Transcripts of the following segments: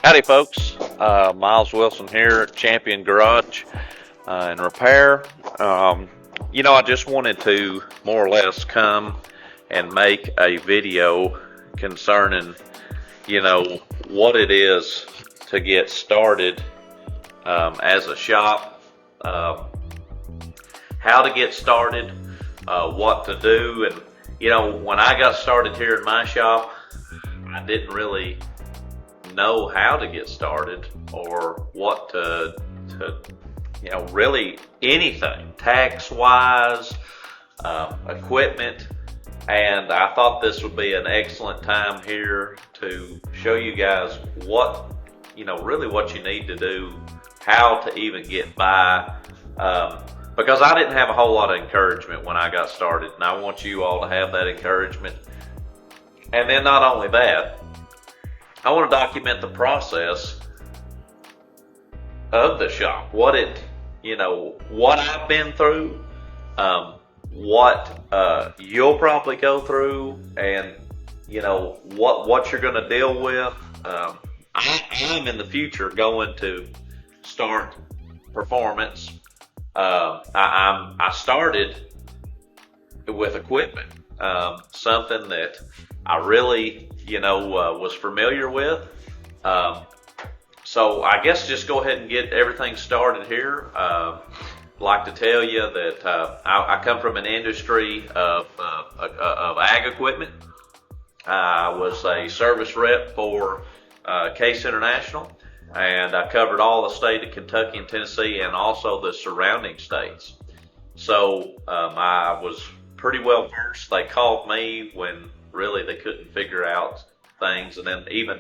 Howdy, folks. Miles Wilson here at Champion Garage and Repair. I just wanted to more or less come and make a video concerning, what it is to get started as a shop, how to get started, what to do. And, when I got started here in my shop, I didn't really know how to get started or what to really anything tax wise, equipment. And I thought this would be an excellent time here to show you guys what really what you need to do, how to even get by, because I didn't have a whole lot of encouragement when I got started, and I want you all to have that encouragement. And then not only that, I want to document the process of the shop, what I've been through, what you'll probably go through, and what you're going to deal with. I'm in the future going to start performance. I started with equipment, something that I really was familiar with. So I guess just go ahead and get everything started here. I'd like to tell you that I come from an industry of ag equipment. I was a service rep for Case International, and I covered all the state of Kentucky and Tennessee and also the surrounding states. So I was pretty well versed. They called me when really they couldn't figure out things, and then even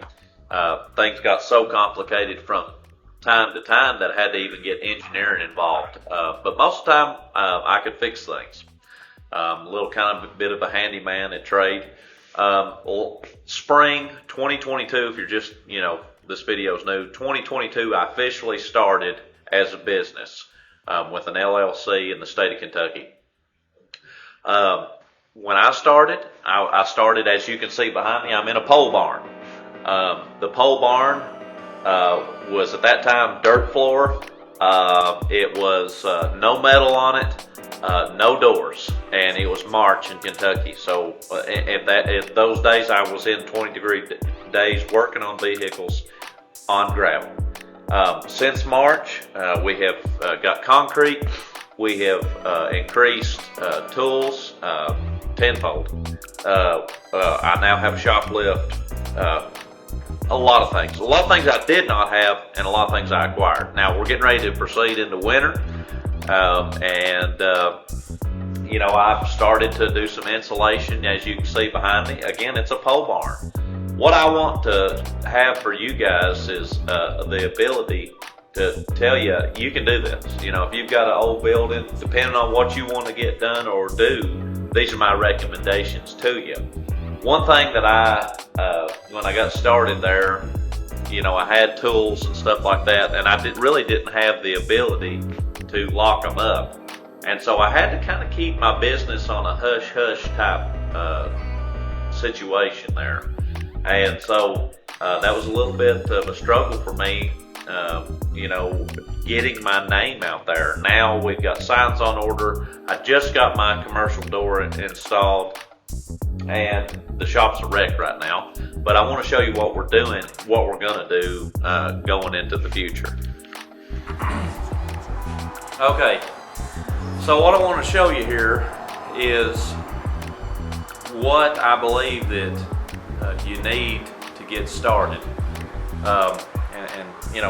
things got so complicated from time to time that I had to even get engineering involved. But most of the time I could fix things. A little kind of a bit of a handyman at trade. Spring 2022, if you're just, this video's new, 2022, I officially started as a business with an LLC in the state of Kentucky. When I started, as you can see behind me, I'm in a pole barn. The pole barn was at that time dirt floor. It was no metal on it, no doors, and it was March in Kentucky. So at those days, I was in 20-degree days working on vehicles on gravel. Since March, we have got concrete. We have increased tools tenfold. I now have a shop lift. A lot of things I did not have, and a lot of things I acquired. Now we're getting ready to proceed into winter, I've started to do some insulation, as you can see behind me. Again, it's a pole barn. What I want to have for you guys is the ability to tell you you can do this. If you've got an old building, depending on what you want to get done or do, these are my recommendations to you. One thing that when I got started there, I had tools and stuff like that, and I really didn't have the ability to lock them up. And so I had to kind of keep my business on a hush-hush type situation there. And so that was a little bit of a struggle for me, getting my name out there. Now we've got signs on order. I just got my commercial door installed, and the shop's a wreck right now. But I want to show you what we're doing, what we're going to do going into the future. Okay, so what I want to show you here is what I believe that you need to get started.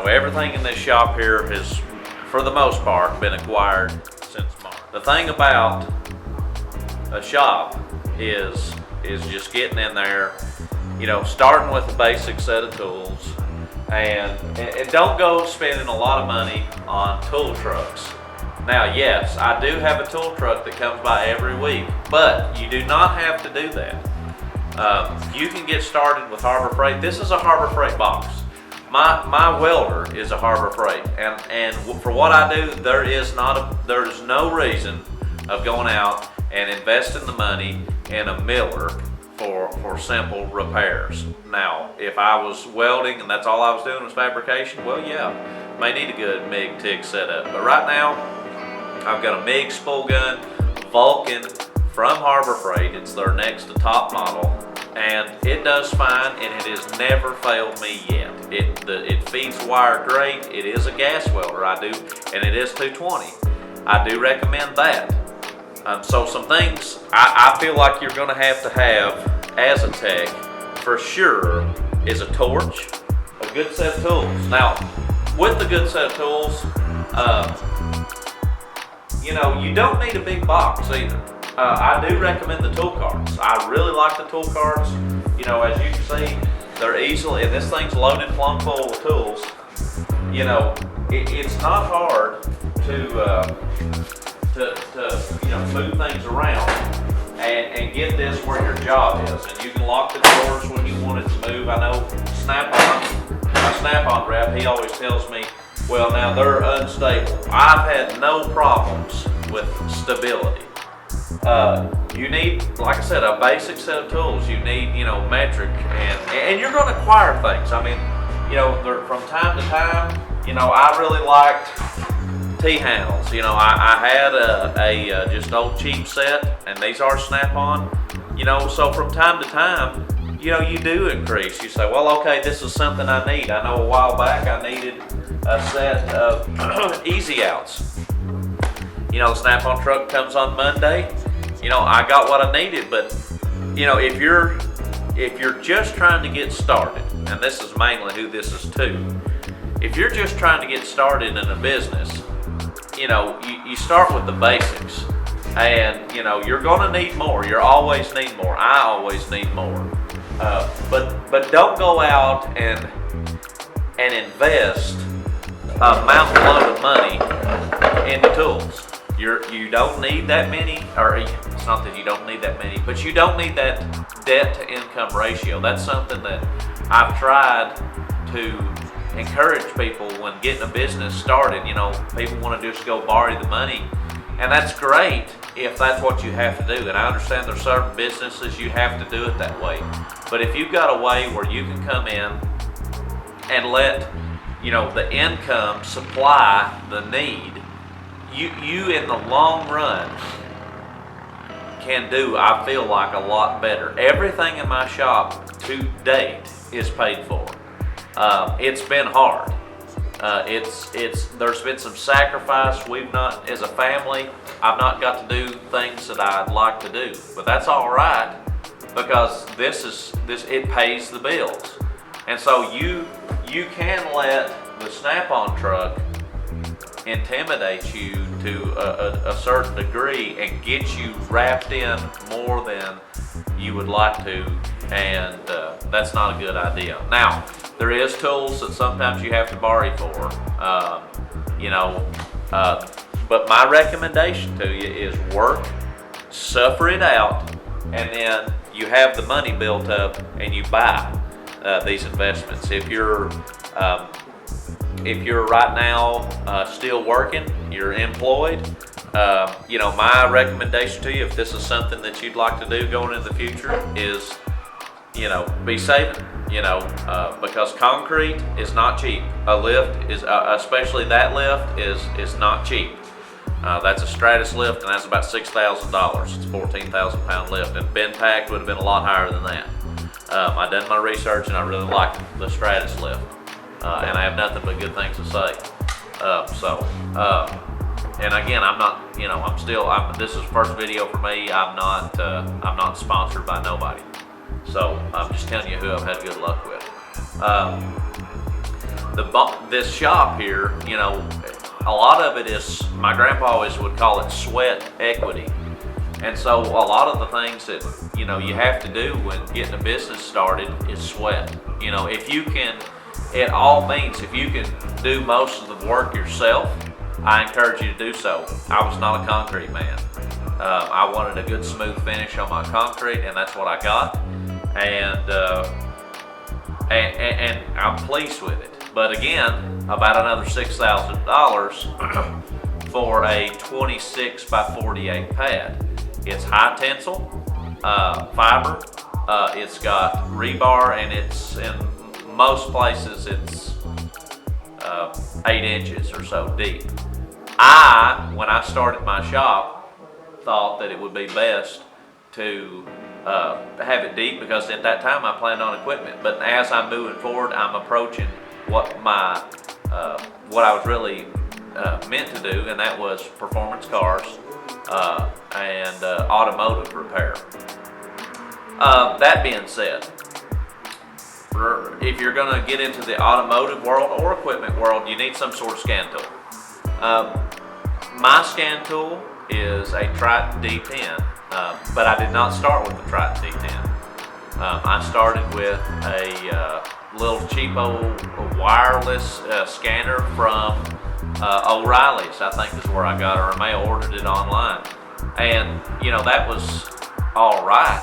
Everything in this shop here has, for the most part, been acquired since March. The thing about a shop is just getting in there, starting with a basic set of tools, and don't go spending a lot of money on tool trucks. Now, yes, I do have a tool truck that comes by every week, but you do not have to do that. You can get started with Harbor Freight. This is a Harbor Freight box. My welder is a Harbor Freight, and for what I do, there's no reason of going out and investing the money in a miller for simple repairs. Now, if I was welding and that's all I was doing was fabrication, well, yeah, may need a good MIG TIG setup. But right now, I've got a MIG spool gun, Vulcan from Harbor Freight. It's their next to top model, and it does fine, and it has never failed me yet. It feeds wire great. It is a gas welder, I do, and it is 220. I do recommend that. So some things I feel like you're going to have as a tech for sure is a torch, a good set of tools. Now, with the good set of tools, you don't need a big box either. I do recommend the tool carts. I really like the tool carts. As you can see, they're easily, and this thing's loaded plumb full of tools. It's not hard to move things around and get this where your job is. And you can lock the doors when you want it to move. I know my Snap-on rep, he always tells me, well, now they're unstable. I've had no problems with stability. You need, like I said, a basic set of tools. You need, metric, and you're going to acquire things. I mean, from time to time, I really liked T-handles. I had a just old cheap set, and these are Snap-on. So from time to time, you do increase. You say, well, okay, this is something I need. I know a while back I needed a set of easy outs. The Snap-on truck comes on Monday. I got what I needed, but if you're just trying to get started, and this is mainly who this is to, if you're just trying to get started in a business, you start with the basics, and you're going to need more. You always need more. I always need more. But don't go out and invest a mountain load of money into tools. You don't need that many, or it's not that you don't need that many, but you don't need that debt to income ratio. That's something that I've tried to encourage people when getting a business started. People want to just go borrow the money, and that's great if that's what you have to do. And I understand there's certain businesses you have to do it that way. But if you've got a way where you can come in and let the income supply the need, you in the long run can do, I feel like, a lot better. Everything in my shop to date is paid for. It's been hard. There's been some sacrifice. We've not, as a family, I've not got to do things that I'd like to do, but that's all right, because it pays the bills. And so you can let the Snap-on truck intimidate you to a certain degree and get you wrapped in more than you would like to, and that's not a good idea. Now, there is tools that sometimes you have to borrow for, but my recommendation to you is work, suffer it out, and then you have the money built up and you buy these investments. If you're right now still working, you're employed, my recommendation to you, if this is something that you'd like to do going in the future, is, be saving, because concrete is not cheap. A lift is, especially that lift, is not cheap. That's a Stratus lift, and that's about $6,000. It's a 14,000 pound lift, and bin packed would have been a lot higher than that. I done my research, and I really like the Stratus lift. And I have nothing but good things to say. And again, I'm not, this is the first video for me. I'm not sponsored by nobody. So I'm just telling you who I've had good luck with. This shop here, a lot of it is, my grandpa always would call it sweat equity. And so a lot of the things that, you have to do when getting a business started is sweat. If you can, it all means if you can do most of the work yourself, I encourage you to do so. I was not a concrete man. I wanted a good smooth finish on my concrete, and that's what I got. And I'm pleased with it. But again, about another $6,000 for a 26 by 48 pad. It's high tensile fiber. It's got rebar, and it's in most places it's 8 inches or so deep. When I started my shop, thought that it would be best to have it deep, because at that time I planned on equipment. But as I'm moving forward, I'm approaching what I was really meant to do, and that was performance cars and automotive repair. That being said, if you're going to get into the automotive world or equipment world, you need some sort of scan tool. My scan tool is a Triton D10, but I did not start with the Triton D10. I started with a little cheapo wireless scanner from O'Reilly's, I think is where I got it, or I may have ordered it online. And that was all right,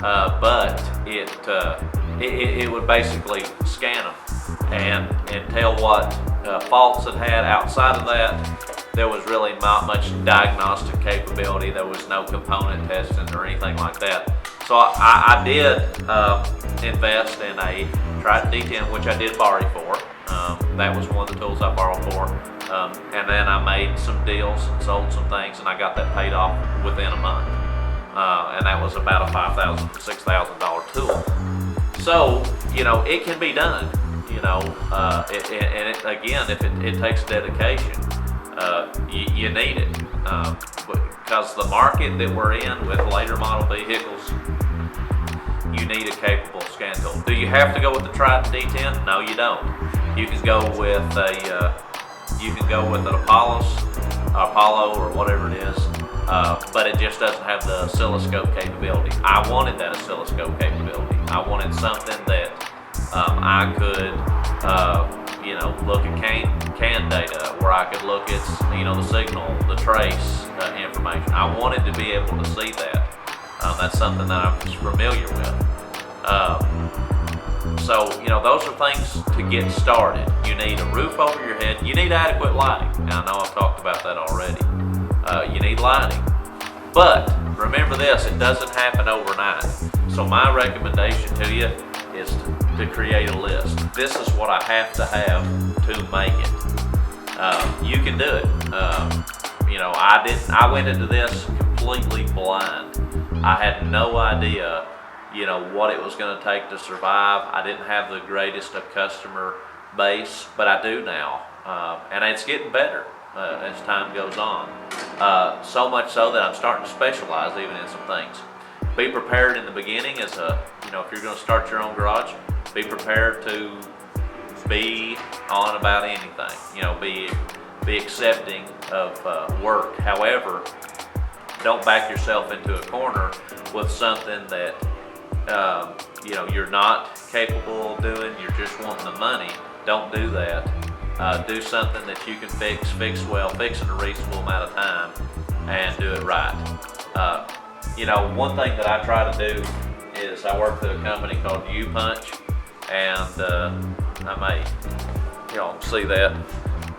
but it would basically scan them and tell what faults it had. Outside of that, there was really not much diagnostic capability. There was no component testing or anything like that. So I did invest in a Triton D10, which I did borrow for. That was one of the tools I borrowed for. And then I made some deals and sold some things, and I got that paid off within a month. And that was about a $5,000, $6,000 tool. So, it can be done, again, if it takes dedication, you need it. Because the market that we're in with later model vehicles, you need a capable scan tool. Do you have to go with the Triton D10? No, you don't. You can go with an Apollo or whatever it is, but it just doesn't have the oscilloscope capability. I wanted that oscilloscope capability. I wanted something that I could, look at CAN data, where I could look at, the signal, the trace information. I wanted to be able to see that. That's something that I'm familiar with. So, those are things to get started. You need a roof over your head. You need adequate lighting. And I know I've talked about that already. You need lighting. But remember this, it doesn't happen overnight. So my recommendation to you is to create a list. This is what I have to have to make it. You can do it. I went into this completely blind. I had no idea what it was going to take to survive. I didn't have the greatest of customer base, but I do now, and it's getting better as time goes on. So much so that I'm starting to specialize even in some things. Be prepared in the beginning if you're going to start your own garage, be prepared to be on about anything. Be accepting of work. However, don't back yourself into a corner with something that you're not capable of doing. You're just wanting the money. Don't do that. Do something that you can fix well, fix in a reasonable amount of time, and do it right. One thing that I try to do is I work for a company called U-Punch, and I may, see that.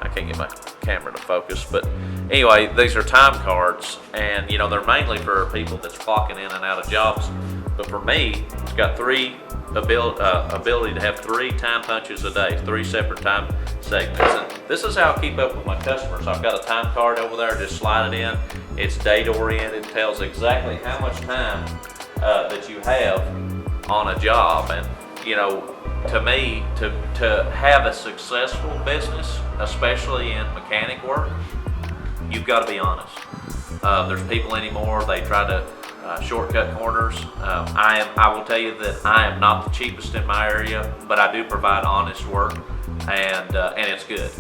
I can't get my camera to focus, but anyway, these are time cards, and they're mainly for people that's clocking in and out of jobs. But for me, it's got ability to have 3 time punches a day, 3 separate time segments. And this is how I keep up with my customers. I've got a time card over there, just slide it in. It's date oriented, tells exactly how much time that you have on a job. And to me, to have a successful business, especially in mechanic work, you've got to be honest. There's people anymore, they try to shortcut corners. I will tell you that I am not the cheapest in my area, but I do provide honest work, and it's good.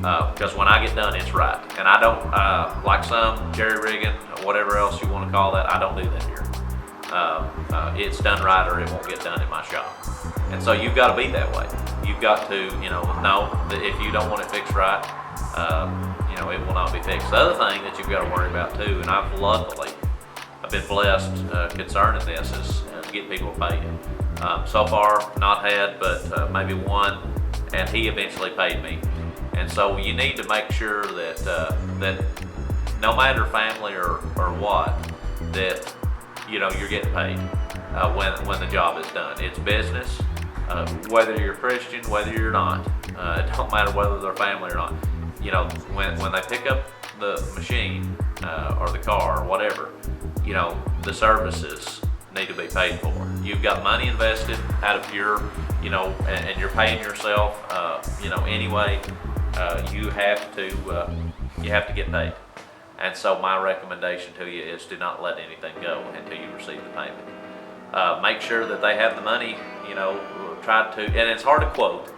Because when I get done, it's right. And I don't, like some jerry rigging, or whatever else you want to call that, I don't do that here. It's done right or it won't get done in my shop. And so you've got to be that way. You've got to, know that if you don't want it fixed right, it will not be fixed. The other thing that you've got to worry about too, and I've been blessed concerning this, is getting people paid. So far, not had, but maybe one, and he eventually paid me. And so you need to make sure that no matter family or what, that you're getting paid when the job is done. It's business, whether you're Christian, whether you're not. It don't matter whether they're family or not. When they pick up the machine or the car or whatever, the services need to be paid for. You've got money invested out of your, and you're paying yourself, anyway. You have to get paid. And so my recommendation to you is do not let anything go until you receive the payment. Make sure that they have the money, try to, and it's hard to quote,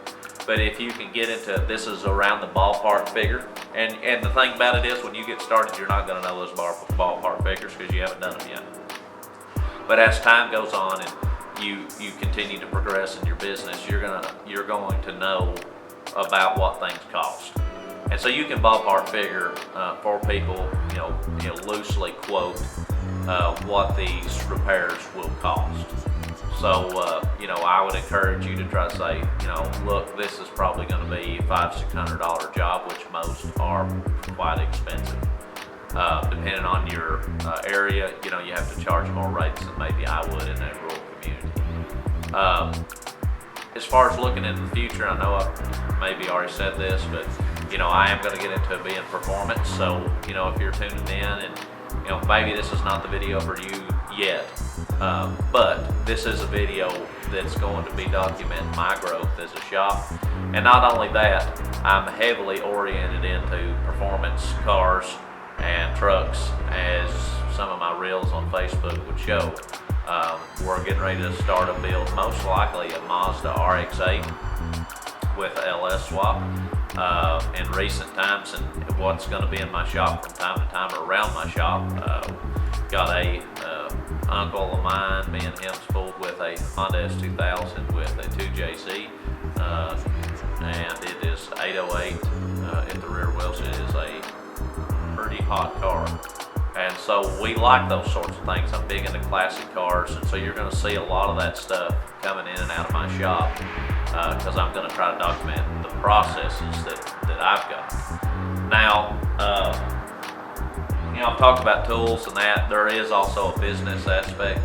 but if you can get into, this is around the ballpark figure. And the thing about it is, when you get started, you're not going to know those ballpark figures because you haven't done them yet. But as time goes on and you continue to progress in your business, you're going to know about what things cost. And so you can ballpark figure for people, loosely quote what these repairs will cost. So, I would encourage you to try to say, look, this is probably going to be $500-600 job, which most are quite expensive. Depending on your area, you have to charge more rates than maybe I would in a rural community. As far as looking into the future, I know I maybe already said this, but I am going to get into being performance. So, if you're tuning in and maybe this is not the video for you yet, but this is a video that's going to be documenting my growth as a shop. And not only that, I'm heavily oriented into performance cars and trucks, as some of my reels on Facebook would show. We're getting ready to start a build, most likely a Mazda RX-8 with a LS swap in recent times, and what's going to be in my shop from time to time or around my shop. Got a uncle of mine, me and him's pulled with a Honda S2000 with a 2JZ, and it is 808 at the rear wheels. It is a pretty hot car. And so we like those sorts of things. I'm big into classic cars, and so you're going to see a lot of that stuff coming in and out of my shop because I'm going to try to document the processes that I've got. Now, I've talked about tools and that. There is also a business aspect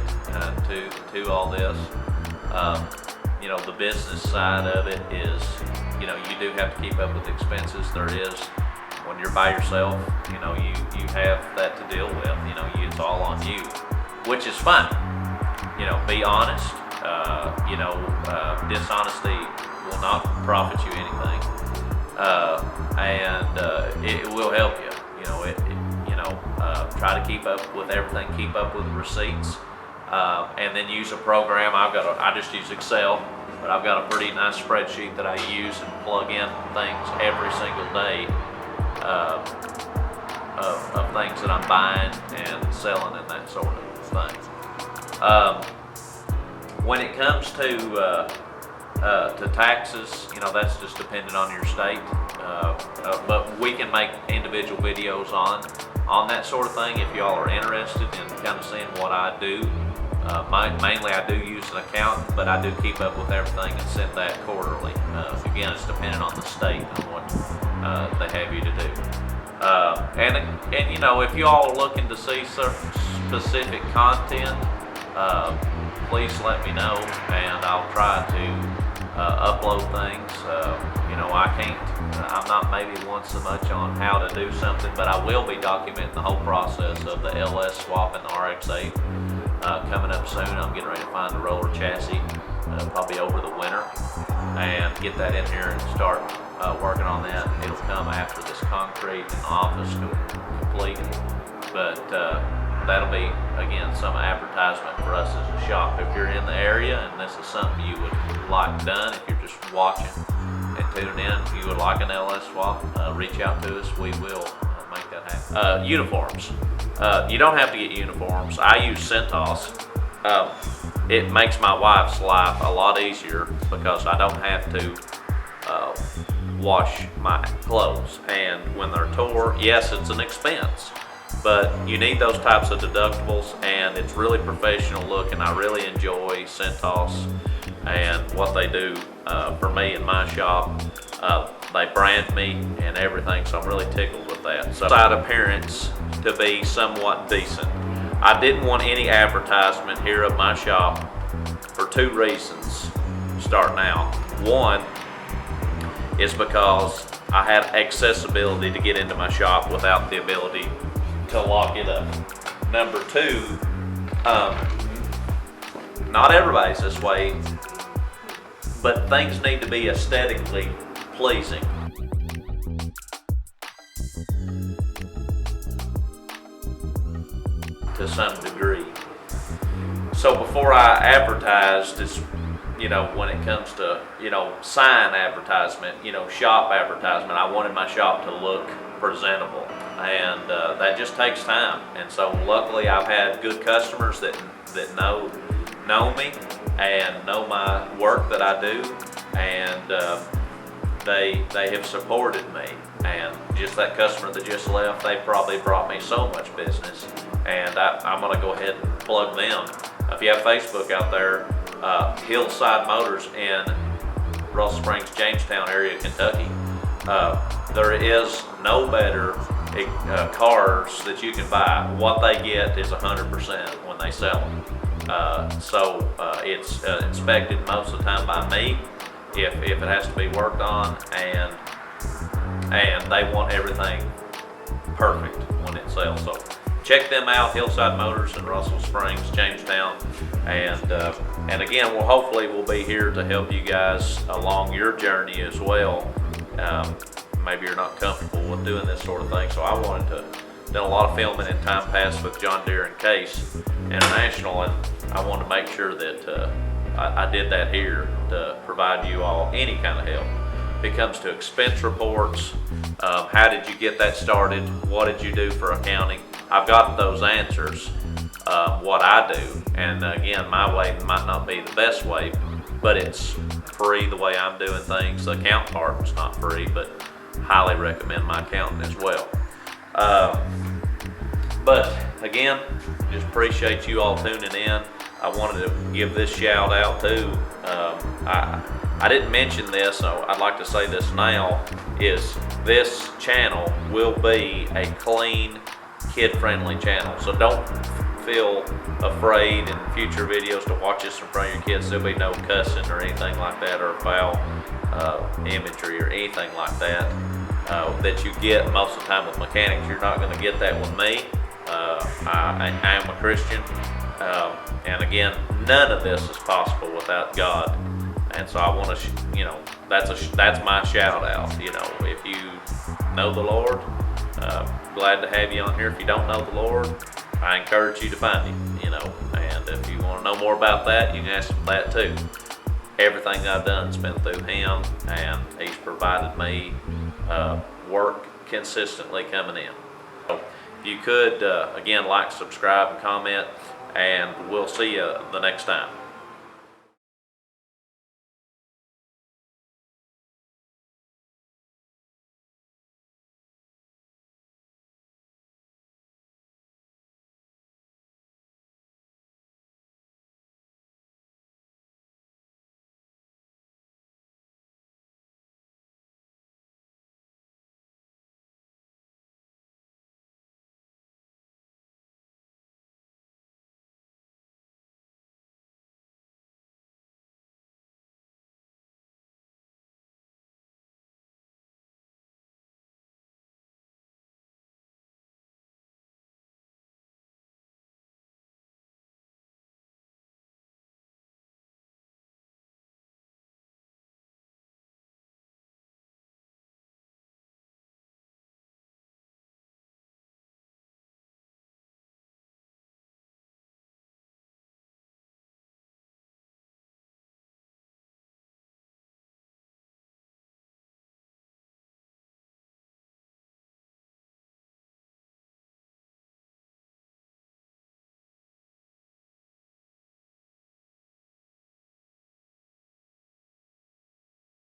to all this. The business side of it is, you do have to keep up with expenses. There is, when you're by yourself, you have that to deal with. It's all on you, which is fine. Be honest. Dishonesty will not profit you anything, and it will help you. Try to keep up with everything. Keep up with the receipts, and then use a program. I just use Excel, but I've got a pretty nice spreadsheet that I use and plug in things every single day. Of things that I'm buying and selling and that sort of thing. When it comes to taxes, that's just dependent on your state. But we can make individual videos on that sort of thing if y'all are interested in kind of seeing what I do. Mainly I do use an accountant, but I do keep up with everything and send that quarterly. Again, it's dependent on the state and what they have you to do. And if you all are looking to see specific content, please let me know, and I'll try to upload things. I'm not maybe one so much on how to do something, but I will be documenting the whole process of the LS swap and the RX-8 coming up soon. I'm getting ready to find a roller chassis, probably over the winter, and get that in here and start working on that. It'll come after this concrete and office complete, but that'll be, again, some advertisement for us as a shop. If you're in the area and this is something you would like done, if you're just watching and tuning in, if you would like an LS swap, reach out to us. We will make that happen. Uniforms. You don't have to get uniforms. I use Cintas. It makes my wife's life a lot easier because I don't have to wash my clothes, and when they're tore, yes, it's an expense, but you need those types of deductibles, and it's really professional looking. I really enjoy Cintas and what they do for me in my shop. They brand me and everything, so I'm really tickled with that. So, outside appearance to be somewhat decent. I didn't want any advertisement here of my shop for two reasons starting out. One is because I had accessibility to get into my shop without the ability to lock it up. Number two, not everybody's this way, but things need to be aesthetically pleasing. To some degree. So before I advertised, it's, when it comes to, sign advertisement, shop advertisement, I wanted my shop to look presentable, and that just takes time. And so luckily I've had good customers that know me and know my work that I do, and they have supported me. And just that customer that just left, they probably brought me so much business, and I'm going to go ahead and plug them. If you have Facebook out there, Hillside Motors in Russell Springs, Jamestown area, Kentucky. There is no better cars that you can buy. What they get is 100% when they sell them. It's inspected most of the time by me if it has to be worked on, and they want everything perfect when it sells. So check them out, Hillside Motors in Russell Springs, Jamestown, and again, hopefully we'll be here to help you guys along your journey as well. Maybe you're not comfortable with doing this sort of thing, so I wanted to done a lot of filming in time past with John Deere and Case International, and I wanted to make sure that I did that here to provide you all any kind of help. If it comes to expense reports, how did you get that started? What did you do for accounting? I've got those answers, what I do. And again, my way might not be the best way, but it's free the way I'm doing things. The accounting part is not free, but highly recommend my accountant as well. But again, just appreciate you all tuning in. I wanted to give this shout out too. I didn't mention this, so I'd like to say this now, is this channel will be a clean, kid-friendly channel. So don't feel afraid in future videos to watch this in front of your kids. There'll be no cussing or anything like that, or foul imagery or anything like that that you get most of the time with mechanics. You're not going to get that with me. I am a Christian, and again, none of this is possible without God. And so I want to, that's my shout out. If you know the Lord, glad to have you on here. If you don't know the Lord, I encourage you to find Him. And if you want to know more about that, you can ask Him that too. Everything I've done has been through Him, and He's provided me work consistently coming in. So if you could, again, like, subscribe, and comment, and we'll see you the next time.